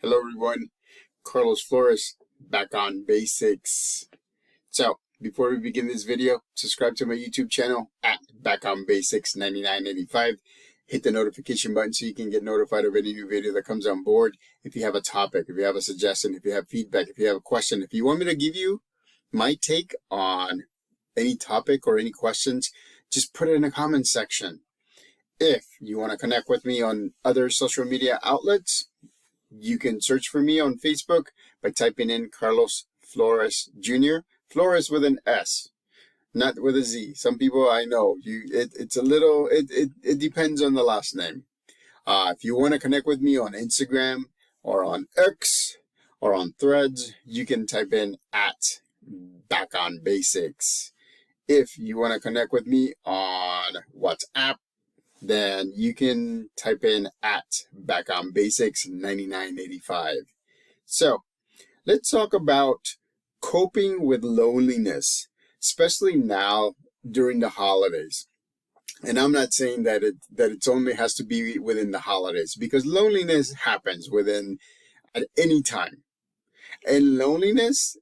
Hello everyone, Carlos Flores back on basics. So before we begin this video, subscribe to my YouTube channel at Back on Basics 9985. Hit the notification button so you can get notified of any new video that comes on board. If you have a topic, if you have a suggestion, if you have feedback, if you have a question, if you want me to give you my take on any topic or any questions, just put it in the comments section. If you want to connect with me on other social media outlets, you can search for me on Facebook by typing in Carlos Flores Jr. Flores with an S, not with a Z. Some people I know, it depends on the last name. If you want to connect with me on Instagram or on X or on Threads, you can type in at Back on Basics. If you want to connect with me on WhatsApp, then you can type in at Back on Basics 9985. So let's talk about coping with loneliness, especially now during the holidays. And I'm not saying that it only has to be within the holidays, because loneliness happens at any time. And loneliness,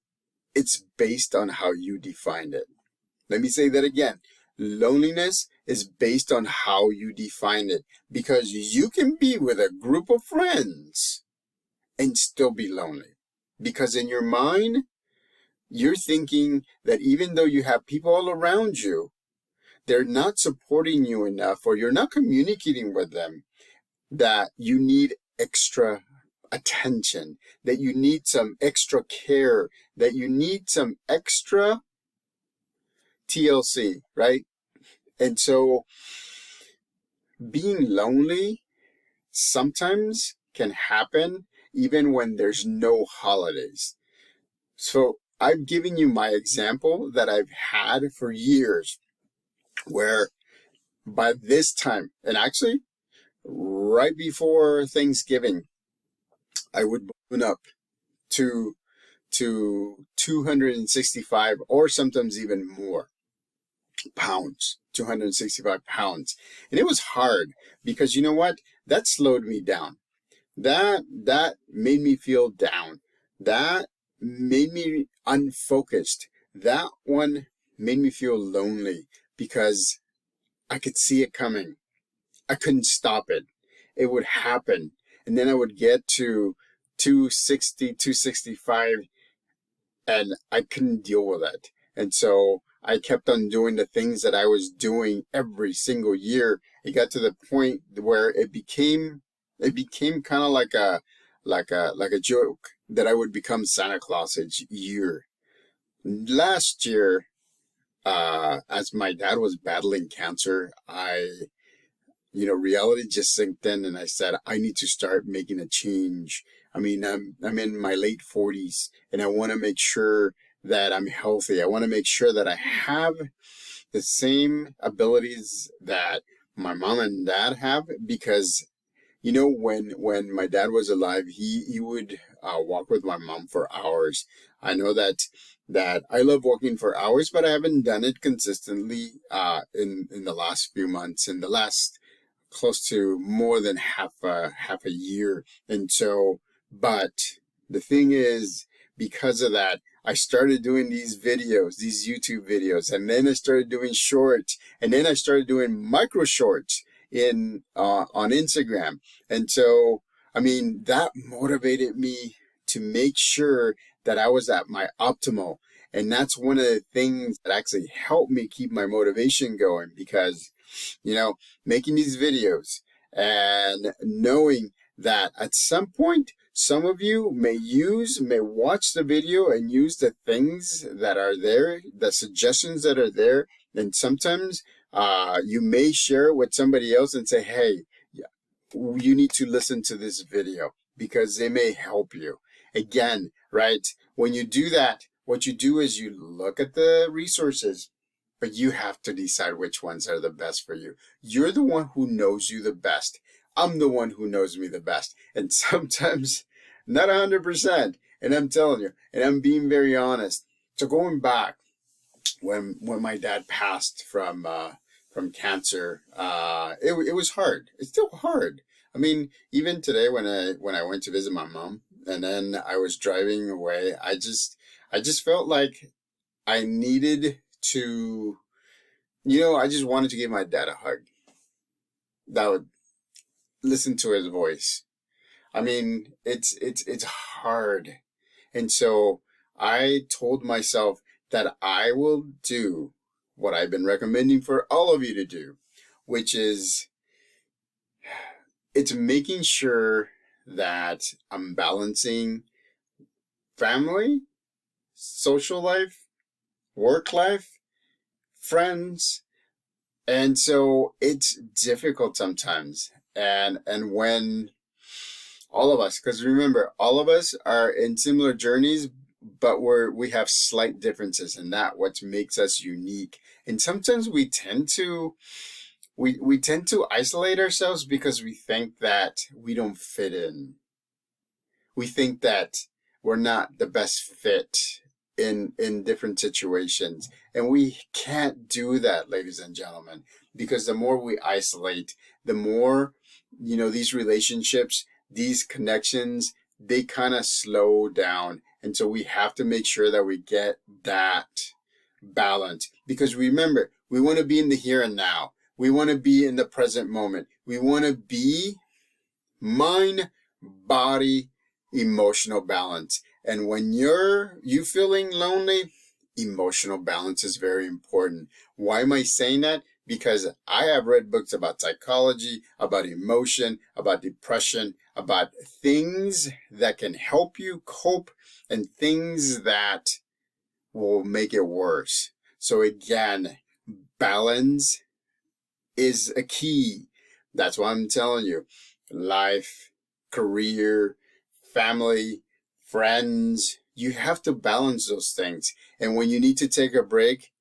it's based on how you define it. Let me say that again. Loneliness is based on how you define it, because you can be with a group of friends and still be lonely, because in your mind you're thinking that even though you have people all around you, they're not supporting you enough, or you're not communicating with them, that you need extra attention, that you need some extra care, that you need some extra TLC, right? And so being lonely sometimes can happen even when there's no holidays. So I've given you my example that I've had for years, where by this time, and actually right before Thanksgiving, I would balloon up to 265 or sometimes even more pounds, 265 pounds. And it was hard, because you know what? That slowed me down. That made me feel down. That made me unfocused. That one made me feel lonely, because I could see it coming. I couldn't stop it. It would happen. And then I would get to 260, 265, and I couldn't deal with it. And so I kept on doing the things that I was doing every single year. It got to the point where it became kind of like a joke that I would become Santa Claus each year. Last year, as my dad was battling cancer, reality just sank in, and I said, I need to start making a change. I mean, I'm in my late 40s, and I want to make sure that I'm healthy. I want to make sure that I have the same abilities that my mom and dad have, because when my dad was alive, he would walk with my mom for hours. I know that I love walking for hours, but I haven't done it consistently in the last few months, in the last close to more than half a year. And so, but the thing is, because of that, I started doing these videos, these YouTube videos, and then I started doing shorts, and then I started doing micro shorts on Instagram. And so, I mean, that motivated me to make sure that I was at my optimal. And that's one of the things that actually helped me keep my motivation going, because, making these videos and knowing that at some point, some of you may watch the video and use the things that are there, the suggestions that are there. And sometimes you may share it with somebody else and say, hey, you need to listen to this video, because they may help you. Again, right? When you do that, what you do is you look at the resources, but you have to decide which ones are the best for you. You're the one who knows you the best. I'm the one who knows me the best. And sometimes not 100%. And I'm telling you, and I'm being very honest. So going back, when my dad passed from cancer, it was hard. It's still hard. I mean, even today when I went to visit my mom, and then I was driving away. I just felt like I needed to, I just wanted to give my dad a hug. That would listen to his voice. I mean, it's hard. And so I told myself that I will do what I've been recommending for all of you to do, which is it's making sure that I'm balancing family, social life, work life, friends. And so it's difficult sometimes. And when all of us, because remember, all of us are in similar journeys, but we have slight differences, and that what makes us unique. And sometimes we tend to isolate ourselves because we think that we don't fit in. We think that we're not the best fit in different situations. And we can't do that, ladies and gentlemen, because the more we isolate, the more, these relationships, these connections, they kind of slow down. And so we have to make sure that we get that balance. Because remember, we want to be in the here and now. We want to be in the present moment. We want to be mind, body, emotional balance. And when you feeling lonely, emotional balance is very important. Why am I saying that? Because I have read books about psychology, about emotion, about depression, about things that can help you cope and things that will make it worse. So again, balance is a key. That's why I'm telling you. Life, career, family, friends, you have to balance those things. And when you need to take a break,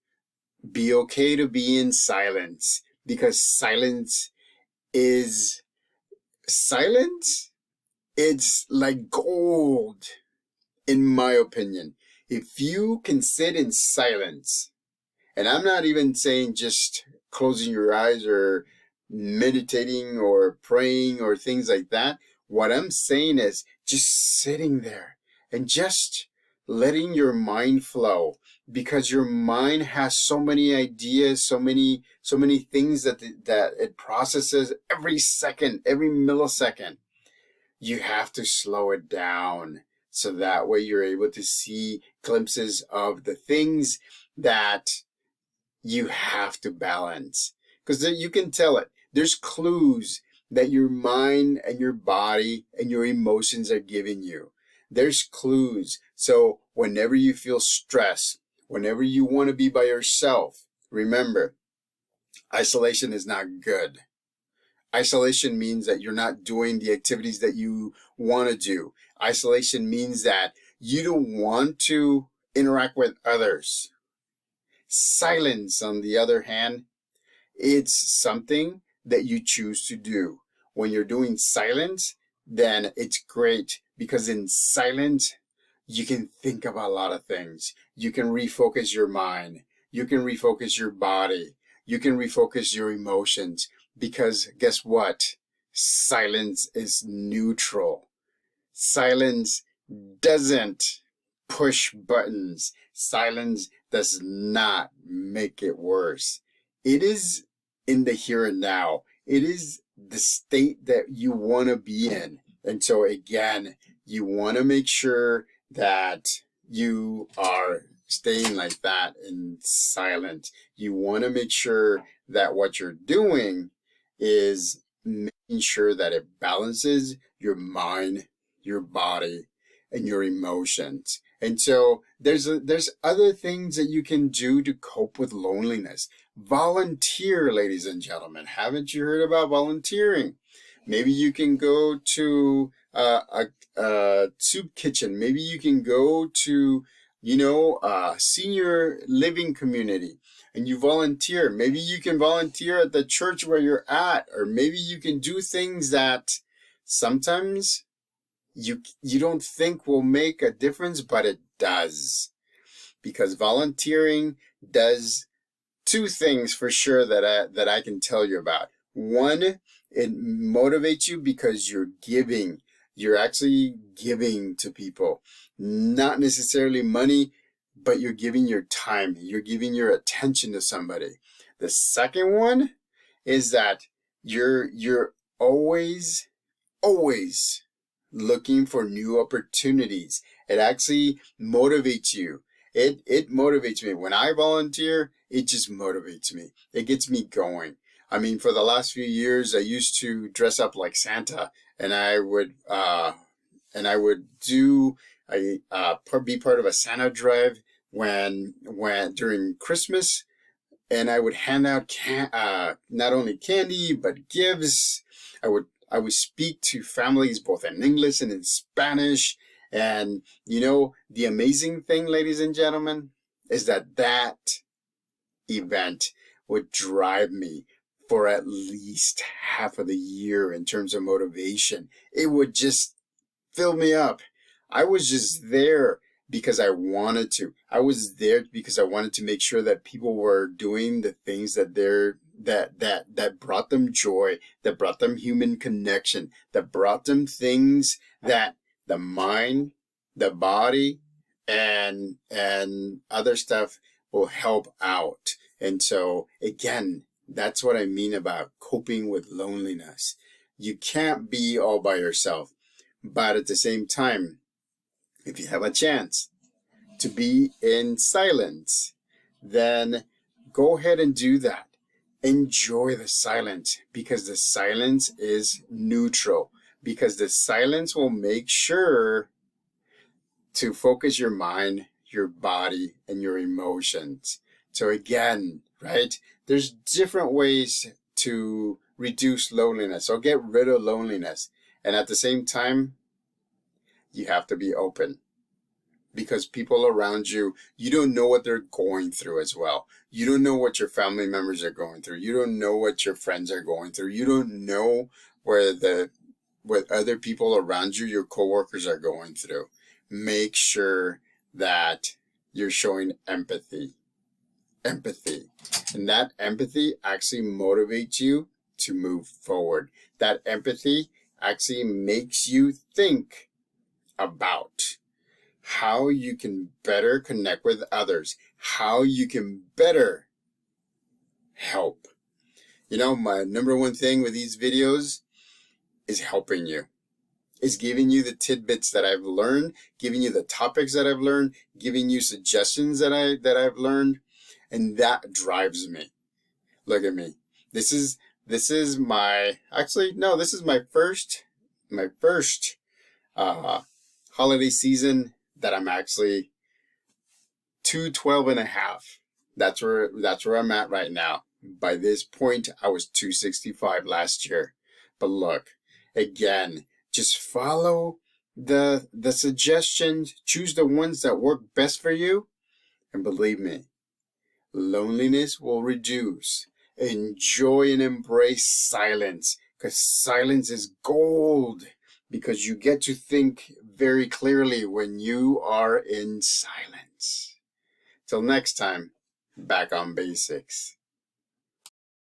be okay to be in silence, because silence, it's like gold, in my opinion. If you can sit in silence, and I'm not even saying just closing your eyes or meditating or praying or things like that. What I'm saying is just sitting there and just letting your mind flow, because your mind has so many ideas, so many things that it processes every second, every millisecond. You have to slow it down so that way you're able to see glimpses of the things that you have to balance, because you can tell it. There's clues that your mind and your body and your emotions are giving you. There's clues. So whenever you feel stress, whenever you want to be by yourself, remember, isolation is not good. Isolation means that you're not doing the activities that you want to do. Isolation means that you don't want to interact with others. Silence, on the other hand, it's something that you choose to do. When you're doing silence, then it's great, because in silence, you can think about a lot of things. You can refocus your mind. You can refocus your body. You can refocus your emotions, because guess what? Silence is neutral. Silence doesn't push buttons. Silence does not make it worse. It is in the here and now. It is the state that you want to be in. And so again, you want to make sure that you are staying like that in silence. You want to make sure that what you're doing is making sure that it balances your mind, your body, and your emotions. And so there's other things that you can do to cope with loneliness. Volunteer, ladies and gentlemen. Haven't you heard about volunteering? Maybe you can go to a soup kitchen. Maybe you can go to, a senior living community and you volunteer. Maybe you can volunteer at the church where you're at, or maybe you can do things that sometimes you don't think will make a difference, but it does. Because volunteering does two things for sure that I can tell you about. One, it motivates you because you're giving. You're actually giving to people, not necessarily money, but you're giving your time. You're giving your attention to somebody. The second one is that you're always looking for new opportunities. It actually motivates you. It motivates me. When I volunteer, it just motivates me. It gets me going. I mean, for the last few years, I used to dress up like Santa, and I would be part of a Santa drive when during Christmas, and I would hand out not only candy but gifts. I would speak to families both in English and in Spanish. And the amazing thing, ladies and gentlemen, is that event would drive me for at least half of the year in terms of motivation. It would just fill me up. I was just there because I wanted to. I was there because I wanted to make sure that people were doing the things that that brought them joy, that brought them human connection, that brought them things that the mind, the body, and other stuff will help out. And so again, that's what I mean about coping with loneliness. You can't be all by yourself, but at the same time, if you have a chance to be in silence, then go ahead and do that. Enjoy the silence, because the silence is neutral, because the silence will make sure to focus your mind, your body, and your emotions. So again, right, there's different ways to reduce loneliness or get rid of loneliness. And at the same time, you have to be open, because people around you, you don't know what they're going through as well. You don't know what your family members are going through. You don't know what your friends are going through. You don't know what other people around you, your coworkers, are going through. Make sure that you're showing empathy. And that empathy actually motivates you to move forward. That empathy actually makes you think about how you can better connect with others, how you can better help. My number one thing with these videos is helping you. Is giving you the tidbits that I've learned, giving you the topics that I've learned, giving you suggestions that I've learned, and that drives me. Look at me. This is my first holiday season that I'm actually 212 and a half. That's where I'm at right now. By this point, I was 265 last year. But look, again, just follow the suggestions, choose the ones that work best for you, and believe me, loneliness will reduce. Enjoy and embrace silence, because silence is gold, because you get to think very clearly when you are in silence. Till next time, back on basics.